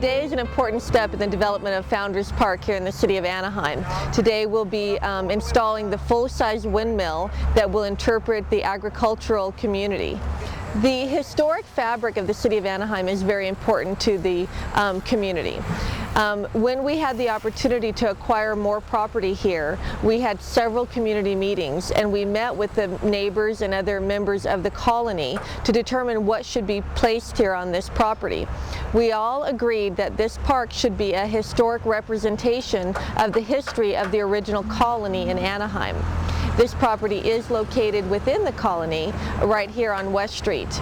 Today is an important step in the development of Founders Park here in the city of Anaheim. Today we'll be installing the full-size windmill that will interpret the agricultural community. The historic fabric of the city of Anaheim is very important to the community. When we had the opportunity to acquire more property here, we had several community meetings, and we met with the neighbors and other members of the colony to determine what should be placed here on this property. We all agreed that this park should be a historic representation of the history of the original colony in Anaheim. This property is located within the colony right here on West Street.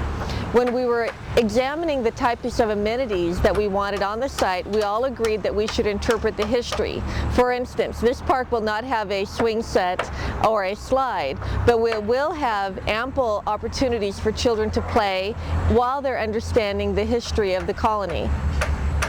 When we were examining the types of amenities that we wanted on the site, we all agreed that we should interpret the history. For instance, this park will not have a swing set or a slide, but we will have ample opportunities for children to play while they're understanding the history of the colony.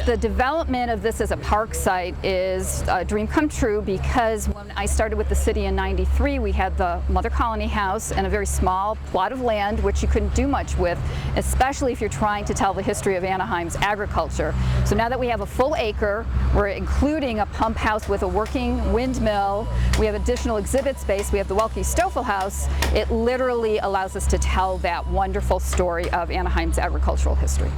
The development of this as a park site is a dream come true, because when I started with the city in '93, we had the Mother Colony House and a very small plot of land which you couldn't do much with, especially if you're trying to tell the history of Anaheim's agriculture. So now that we have a full acre, we're including a pump house with a working windmill, we have additional exhibit space, we have the Welke Stoffel House. It literally allows us to tell that wonderful story of Anaheim's agricultural history.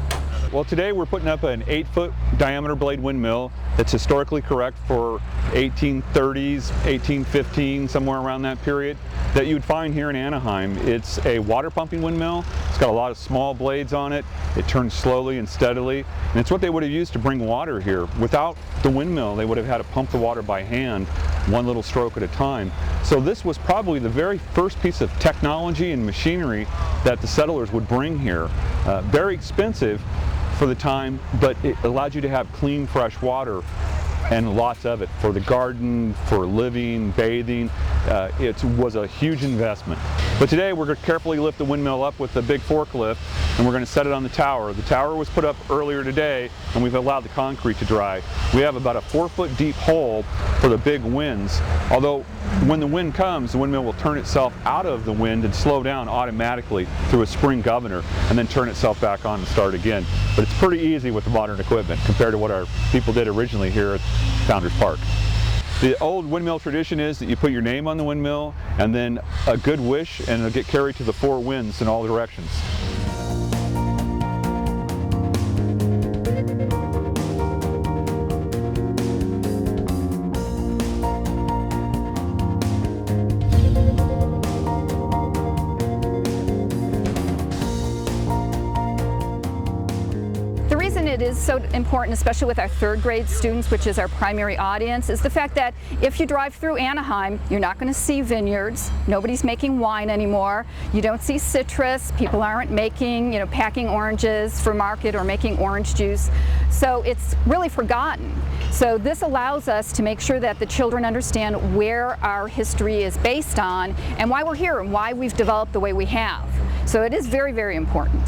Well, today we're putting up an 8-foot diameter blade windmill that's historically correct for 1830s, 1815, somewhere around that period, that you'd find here in Anaheim. It's a water pumping windmill. It's got a lot of small blades on it. It turns slowly and steadily, and it's what they would have used to bring water here. Without the windmill, they would have had to pump the water by hand, one little stroke at a time. So this was probably the very first piece of technology and machinery that the settlers would bring here. Very expensive for the time, but it allowed you to have clean, fresh water, and lots of it for the garden, for living, bathing. It was a huge investment. But today we're going to carefully lift the windmill up with the big forklift, and we're going to set it on the tower. The tower was put up earlier today, and we've allowed the concrete to dry. We have about a 4-foot deep hole for the big winds, although when the wind comes, the windmill will turn itself out of the wind and slow down automatically through a spring governor, and then turn itself back on and start again. But it's pretty easy with the modern equipment compared to what our people did originally here at Founders Park. The old windmill tradition is that you put your name on the windmill and then a good wish, and it'll get carried to the 4 winds in all directions. It is so important, especially with our 3rd grade students, which is our primary audience, is the fact that if you drive through Anaheim, you're not going to see vineyards. Nobody's making wine anymore. You don't see citrus. People aren't making, packing oranges for market or making orange juice. So it's really forgotten. So this allows us to make sure that the children understand where our history is based on and why we're here and why we've developed the way we have. So it is very, very important.